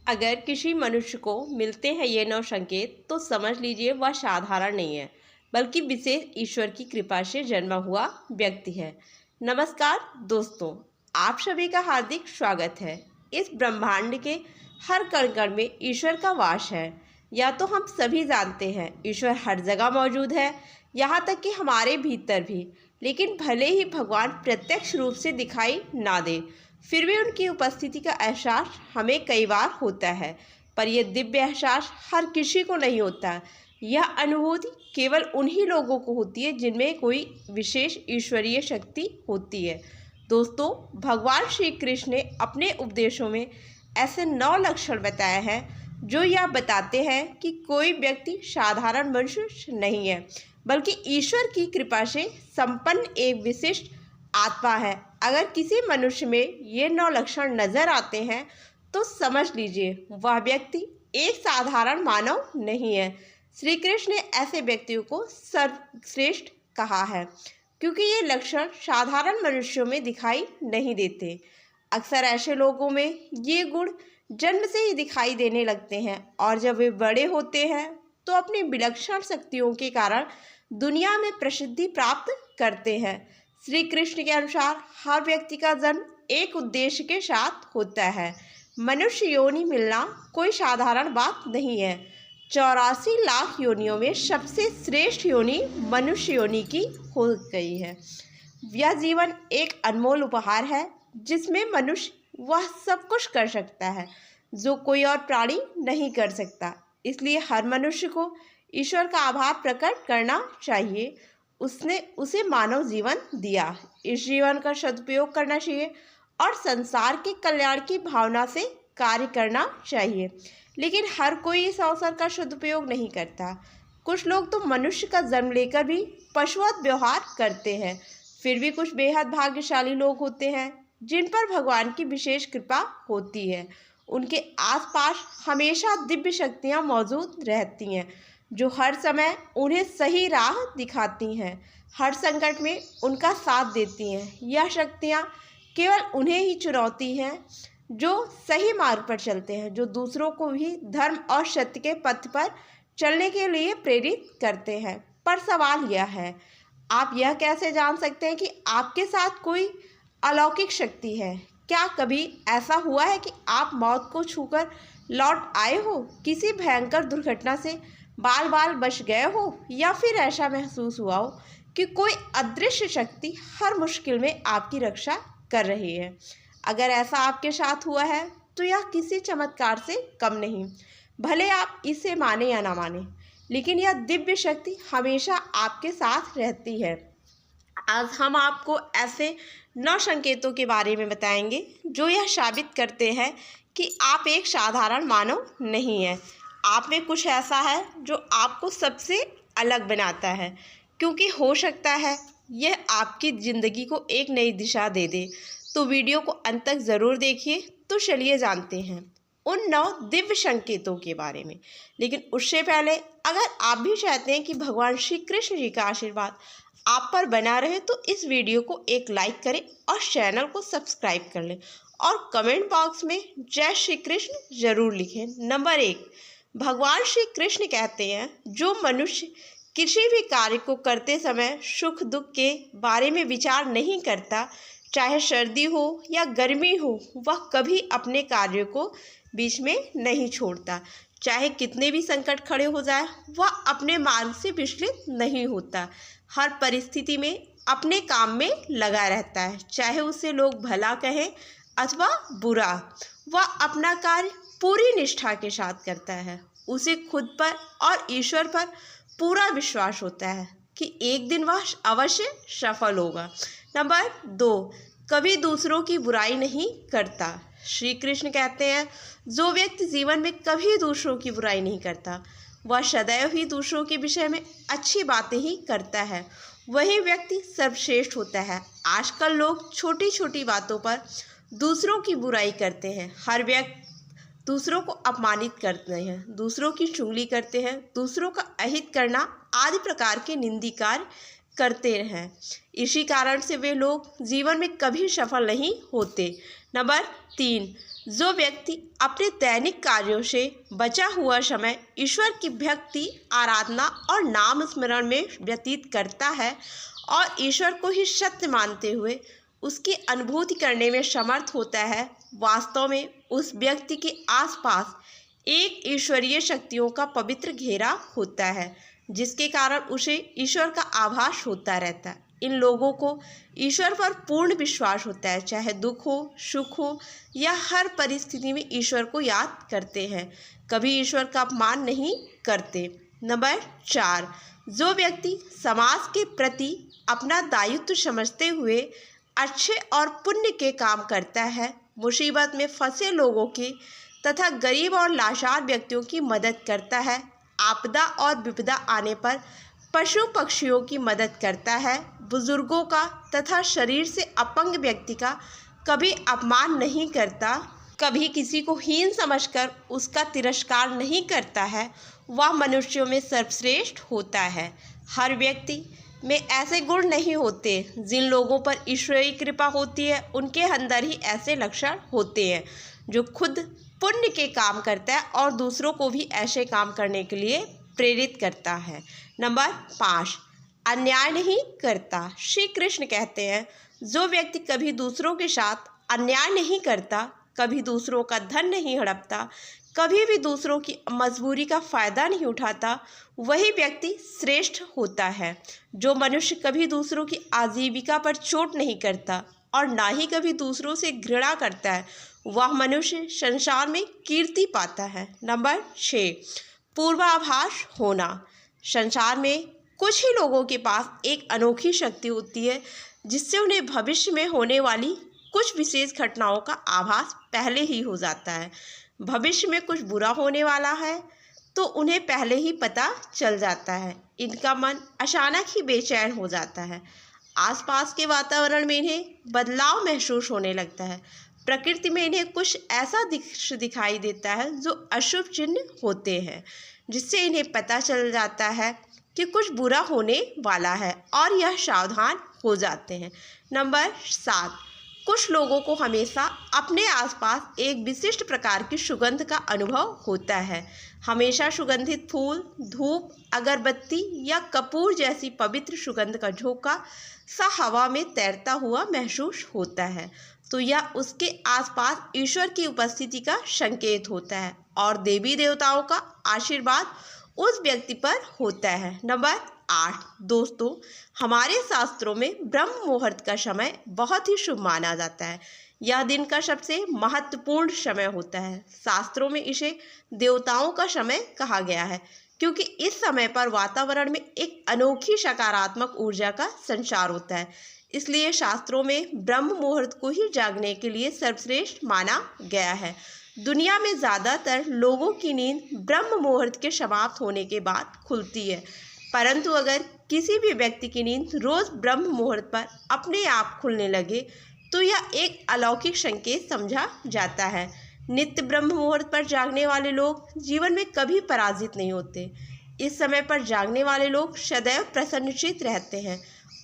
अगर किसी मनुष्य को मिलते हैं ये 9 संकेत तो समझ लीजिए वह साधारण नहीं है, बल्कि विशेष ईश्वर की कृपा से जन्मा हुआ व्यक्ति है। नमस्कार दोस्तों, आप सभी का हार्दिक स्वागत है। इस ब्रह्मांड के हर कण कण में ईश्वर का वास है। या तो हम सभी जानते हैं ईश्वर हर जगह मौजूद है, यहाँ तक कि हमारे भीतर भी। लेकिन भले ही भगवान प्रत्यक्ष रूप से दिखाई ना दे, फिर भी उनकी उपस्थिति का एहसास हमें कई बार होता है। पर यह दिव्य एहसास हर किसी को नहीं होता। यह अनुभूति केवल उन्हीं लोगों को होती है जिनमें कोई विशेष ईश्वरीय शक्ति होती है। दोस्तों, भगवान श्री कृष्ण ने अपने उपदेशों में ऐसे 9 लक्षण बताए हैं जो यह बताते हैं कि कोई व्यक्ति साधारण मनुष्य नहीं है, बल्कि ईश्वर की कृपा से संपन्न एक विशिष्ट आत्मा है। अगर किसी मनुष्य में ये 9 लक्षण नजर आते हैं तो समझ लीजिए वह व्यक्ति एक साधारण मानव नहीं है। श्री कृष्ण ने ऐसे व्यक्तियों को सर्वश्रेष्ठ कहा है, क्योंकि ये लक्षण साधारण मनुष्यों में दिखाई नहीं देते। अक्सर ऐसे लोगों में ये गुण जन्म से ही दिखाई देने लगते हैं और जब वे बड़े होते हैं तो अपनी विलक्षण शक्तियों के कारण दुनिया में प्रसिद्धि प्राप्त करते हैं। श्री कृष्ण के अनुसार हर व्यक्ति का जन्म एक उद्देश्य के साथ होता है। मनुष्य योनि मिलना कोई साधारण बात नहीं है। 84 लाख योनियों में सबसे श्रेष्ठ योनि मनुष्य योनि की हो गई है। यह जीवन एक अनमोल उपहार है जिसमें मनुष्य वह सब कुछ कर सकता है जो कोई और प्राणी नहीं कर सकता। इसलिए हर मनुष्य को ईश्वर का आभार प्रकट करना चाहिए। उसने उसे मानव जीवन दिया, इस जीवन का सदुपयोग करना चाहिए और संसार के कल्याण की भावना से कार्य करना चाहिए। लेकिन हर कोई इस अवसर का सदुपयोग नहीं करता। कुछ लोग तो मनुष्य का जन्म लेकर भी पशुवत व्यवहार करते हैं। फिर भी कुछ बेहद भाग्यशाली लोग होते हैं जिन पर भगवान की विशेष कृपा होती है। उनके आसपास हमेशा दिव्य शक्तियाँ मौजूद रहती हैं जो हर समय उन्हें सही राह दिखाती हैं, हर संकट में उनका साथ देती हैं। यह शक्तियाँ केवल उन्हें ही चुनौती हैं जो सही मार्ग पर चलते हैं, जो दूसरों को भी धर्म और सत्य के पथ पर चलने के लिए प्रेरित करते हैं। पर सवाल यह है, आप यह कैसे जान सकते हैं कि आपके साथ कोई अलौकिक शक्ति है? क्या कभी ऐसा हुआ है कि आप मौत को छूकर लौट आए हो, किसी भयंकर दुर्घटना से बाल बाल बच गए हो, या फिर ऐसा महसूस हुआ हो कि कोई अदृश्य शक्ति हर मुश्किल में आपकी रक्षा कर रही है? अगर ऐसा आपके साथ हुआ है तो यह किसी चमत्कार से कम नहीं, भले आप इसे माने या ना माने, लेकिन यह दिव्य शक्ति हमेशा आपके साथ रहती है। आज हम आपको ऐसे 9 संकेतों के बारे में बताएंगे जो यह साबित करते हैं कि आप एक साधारण मानव नहीं हैं। आप में कुछ ऐसा है जो आपको सबसे अलग बनाता है, क्योंकि हो सकता है यह आपकी ज़िंदगी को एक नई दिशा दे दे। तो वीडियो को अंत तक ज़रूर देखिए। तो चलिए जानते हैं उन 9 दिव्य संकेतों के बारे में। लेकिन उससे पहले अगर आप भी चाहते हैं कि भगवान श्री कृष्ण जी का आशीर्वाद आप पर बना रहे तो इस वीडियो को एक लाइक करें और चैनल को सब्सक्राइब कर लें और कमेंट बॉक्स में जय श्री कृष्ण जरूर लिखें। नंबर 1, भगवान श्री कृष्ण कहते हैं जो मनुष्य किसी भी कार्य को करते समय सुख दुख के बारे में विचार नहीं करता, चाहे सर्दी हो या गर्मी हो, वह कभी अपने कार्यों को बीच में नहीं छोड़ता। चाहे कितने भी संकट खड़े हो जाए, वह अपने मार्ग से विचलित नहीं होता। हर परिस्थिति में अपने काम में लगा रहता है, चाहे उसे लोग भला कहें अथवा बुरा। वह अपना कार्य पूरी निष्ठा के साथ करता है। उसे खुद पर और ईश्वर पर पूरा विश्वास होता है कि एक दिन वह अवश्य सफल होगा। नंबर 2, कभी दूसरों की बुराई नहीं करता। श्री कृष्ण कहते हैं जो व्यक्ति जीवन में कभी दूसरों की बुराई नहीं करता, वह सदैव ही दूसरों के विषय में अच्छी बातें ही करता है, वही व्यक्ति सर्वश्रेष्ठ होता है। आजकल लोग छोटी छोटी बातों पर दूसरों की बुराई करते हैं। हर व्यक्ति दूसरों को अपमानित करते हैं, दूसरों की चुगली करते हैं, दूसरों का अहित करना आदि प्रकार के निंदी कार्य करते हैं। इसी कारण से वे लोग जीवन में कभी सफल नहीं होते। नंबर 3, जो व्यक्ति अपने दैनिक कार्यों से बचा हुआ समय ईश्वर की भक्ति, आराधना और नाम स्मरण में व्यतीत करता है और ईश्वर को ही सत्य मानते हुए उसकी अनुभूति करने में समर्थ होता है, वास्तव में उस व्यक्ति के आसपास एक ईश्वरीय शक्तियों का पवित्र घेरा होता है, जिसके कारण उसे ईश्वर का आभास होता रहता है। इन लोगों को ईश्वर पर पूर्ण विश्वास होता है, चाहे दुख हो, सुख हो या हर परिस्थिति में ईश्वर को याद करते हैं, कभी ईश्वर का अपमान नहीं करते। नंबर 4, जो व्यक्ति समाज के प्रति अपना दायित्व समझते हुए अच्छे और पुण्य के काम करता है, मुसीबत में फंसे लोगों की तथा गरीब और लाचार व्यक्तियों की मदद करता है, आपदा और विपदा आने पर पशु पक्षियों की मदद करता है, बुजुर्गों का तथा शरीर से अपंग व्यक्ति का कभी अपमान नहीं करता, कभी किसी को हीन समझकर उसका तिरस्कार नहीं करता है, वह मनुष्यों में सर्वश्रेष्ठ होता है। हर व्यक्ति में ऐसे गुण नहीं होते। जिन लोगों पर ईश्वरीय कृपा होती है उनके अंदर ही ऐसे लक्षण होते हैं, जो खुद पुण्य के काम करता है और दूसरों को भी ऐसे काम करने के लिए प्रेरित करता है। नंबर 5, अन्याय नहीं करता। श्री कृष्ण कहते हैं, जो व्यक्ति कभी दूसरों के साथ अन्याय नहीं करता, कभी दूसरों का धन नहीं हड़पता, कभी भी दूसरों की मजबूरी का फायदा नहीं उठाता, वही व्यक्ति श्रेष्ठ होता है। जो मनुष्य कभी दूसरों की आजीविका पर चोट नहीं करता और ना ही कभी दूसरों से घृणा करता है, वह मनुष्य संसार में कीर्ति पाता है। नंबर 6, पूर्वाभास होना। संसार में कुछ ही लोगों के पास एक अनोखी शक्ति होती है, जिससे उन्हें भविष्य में होने वाली कुछ विशेष घटनाओं का आभास पहले ही हो जाता है। भविष्य में कुछ बुरा होने वाला है तो उन्हें पहले ही पता चल जाता है। इनका मन अचानक ही बेचैन हो जाता है। आसपास के वातावरण में इन्हें बदलाव महसूस होने लगता है। प्रकृति में इन्हें कुछ ऐसा दृश्य दिखाई देता है जो अशुभ चिन्ह होते हैं, जिससे इन्हें पता चल जाता है कि कुछ बुरा होने वाला है और यह सावधान हो जाते हैं। नंबर 7, कुछ लोगों को हमेशा अपने आसपास एक विशिष्ट प्रकार की सुगंध का अनुभव होता है। हमेशा सुगंधित फूल, धूप, अगरबत्ती या कपूर जैसी पवित्र सुगंध का झोंका सा हवा में तैरता हुआ महसूस होता है, तो यह उसके आसपास ईश्वर की उपस्थिति का संकेत होता है और देवी देवताओं का आशीर्वाद उस व्यक्ति पर होता है। नंबर 8, दोस्तों, हमारे शास्त्रों में ब्रह्म मुहूर्त का समय बहुत ही शुभ माना जाता है। यह दिन का सबसे महत्वपूर्ण समय होता है। शास्त्रों में इसे देवताओं का समय कहा गया है, क्योंकि इस समय पर वातावरण में एक अनोखी सकारात्मक ऊर्जा का संचार होता है। इसलिए शास्त्रों में ब्रह्म मुहूर्त को ही जागने के लिए सर्वश्रेष्ठ माना गया है। दुनिया में ज़्यादातर लोगों की नींद ब्रह्म मुहूर्त के समाप्त होने के बाद खुलती है, परंतु अगर किसी भी व्यक्ति की नींद रोज़ ब्रह्म मुहूर्त पर अपने आप खुलने लगे तो यह एक अलौकिक संकेत समझा जाता है। नित्य ब्रह्म मुहूर्त पर जागने वाले लोग जीवन में कभी पराजित नहीं होते। इस समय पर जागने वाले लोग सदैव प्रसन्नचित्त रहते हैं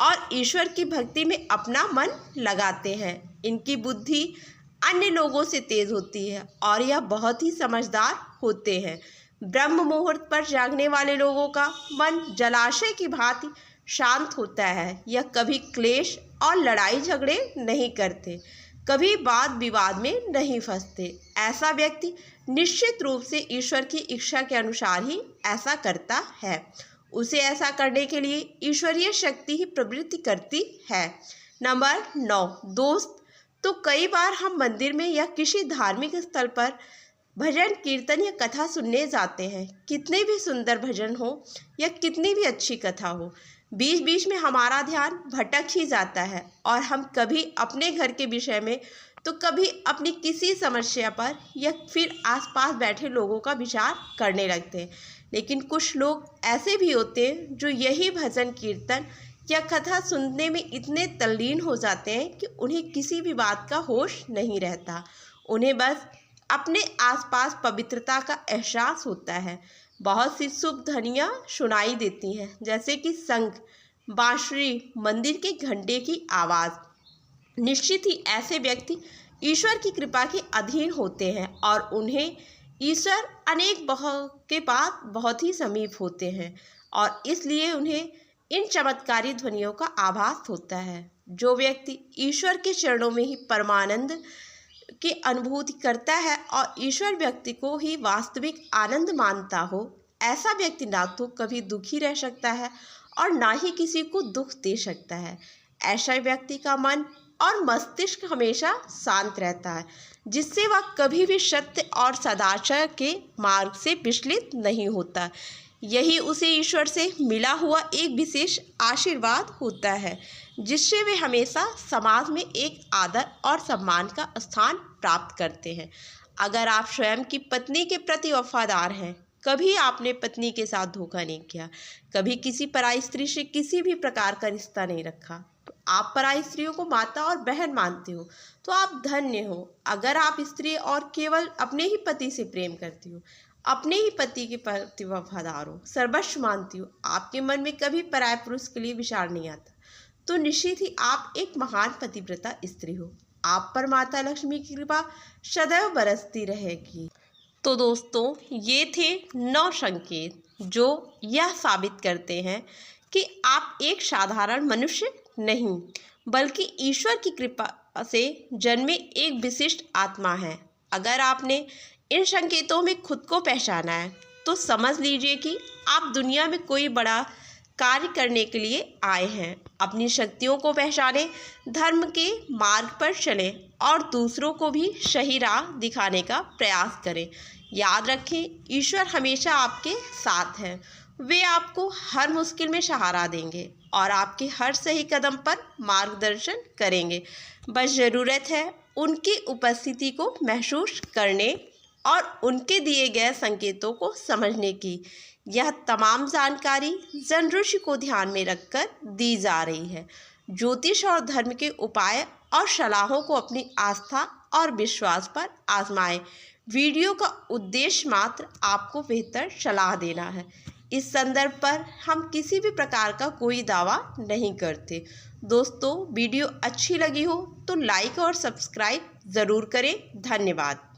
और ईश्वर की भक्ति में अपना मन लगाते हैं। इनकी बुद्धि अन्य लोगों से तेज होती है और यह बहुत ही समझदार होते हैं। ब्रह्म मुहूर्त पर जागने वाले लोगों का मन जलाशय की भांति शांत होता है। यह कभी क्लेश और लड़ाई झगड़े नहीं करते, कभी वाद विवाद में नहीं फंसते। ऐसा व्यक्ति निश्चित रूप से ईश्वर की इच्छा के अनुसार ही ऐसा करता है। उसे ऐसा करने के लिए ईश्वरीय शक्ति ही प्रवृत्ति करती है। नंबर 9, दोस्त, तो कई बार हम मंदिर में या किसी धार्मिक स्थल पर भजन कीर्तन या कथा सुनने जाते हैं। कितने भी सुंदर भजन हो या कितनी भी अच्छी कथा हो, बीच बीच में हमारा ध्यान भटक ही जाता है और हम कभी अपने घर के विषय में तो कभी अपनी किसी समस्या पर या फिर आसपास बैठे लोगों का विचार करने लगते हैं। लेकिन कुछ लोग ऐसे भी होते हैं जो यही भजन कीर्तन या कथा सुनने में इतने तल्लीन हो जाते हैं कि उन्हें किसी भी बात का होश नहीं रहता। उन्हें बस अपने आसपास पवित्रता का एहसास होता है। बहुत सी शुभ ध्वनियाँ सुनाई देती हैं, जैसे कि शंख, बांसुरी, मंदिर के घंटे की आवाज़। निश्चित ही ऐसे व्यक्ति ईश्वर की कृपा के अधीन होते हैं और उन्हें ईश्वर अनेक के बाद बहुत ही समीप होते हैं और इसलिए उन्हें इन चमत्कारी ध्वनियों का आभास होता है। जो व्यक्ति ईश्वर के चरणों में ही परमानंद की अनुभूति करता है और ईश्वर व्यक्ति को ही वास्तविक आनंद मानता हो, ऐसा व्यक्ति ना तो कभी दुखी रह सकता है और ना ही किसी को दुख दे सकता है। ऐसा व्यक्ति का मन और मस्तिष्क हमेशा शांत रहता है, जिससे वह कभी भी सत्य और सदाचार के मार्ग से विचलित नहीं होता। यही उसे ईश्वर से मिला हुआ एक विशेष आशीर्वाद होता है, जिससे वे हमेशा समाज में एक आदर और सम्मान का स्थान प्राप्त करते हैं। अगर आप स्वयं की पत्नी के प्रति वफादार हैं, कभी आपने पत्नी के साथ धोखा नहीं किया, कभी किसी पराई स्त्री से किसी भी प्रकार का रिश्ता नहीं रखा, तो आप पराई स्त्रियों को माता और बहन मानते हो, तो आप धन्य हो। अगर आप स्त्री और केवल अपने ही पति से प्रेम करती हो, अपने ही पति के प्रति वफादार हो, सर्वस्व मानती हो, आपके मन में कभी पराये पुरुष के लिए विचार नहीं आता, तो निश्चित ही आप एक महान पतिव्रता स्त्री हो। आप पर माता लक्ष्मी की कृपा सदैव बरसती रहेगी। तो दोस्तों, ये थे 9 संकेत जो यह साबित करते हैं कि आप एक साधारण मनुष्य नहीं, बल्कि ईश्वर की कृपा से जन्मे एक विशिष्ट आत्मा है। अगर आपने इन संकेतों में खुद को पहचाना है, तो समझ लीजिए कि आप दुनिया में कोई बड़ा कार्य करने के लिए आए हैं। अपनी शक्तियों को पहचानें, धर्म के मार्ग पर चलें और दूसरों को भी सही राह दिखाने का प्रयास करें। याद रखें, ईश्वर हमेशा आपके साथ है। वे आपको हर मुश्किल में सहारा देंगे और आपके हर सही कदम पर मार्गदर्शन करेंगे। बस ज़रूरत है उनकी उपस्थिति को महसूस करने और उनके दिए गए संकेतों को समझने की। यह तमाम जानकारी जन ऋषि को ध्यान में रखकर दी जा रही है। ज्योतिष और धर्म के उपाय और सलाहों को अपनी आस्था और विश्वास पर आजमाएं। वीडियो का उद्देश्य मात्र आपको बेहतर सलाह देना है। इस संदर्भ पर हम किसी भी प्रकार का कोई दावा नहीं करते। दोस्तों, वीडियो अच्छी लगी हो तो लाइक और सब्सक्राइब ज़रूर करें। धन्यवाद।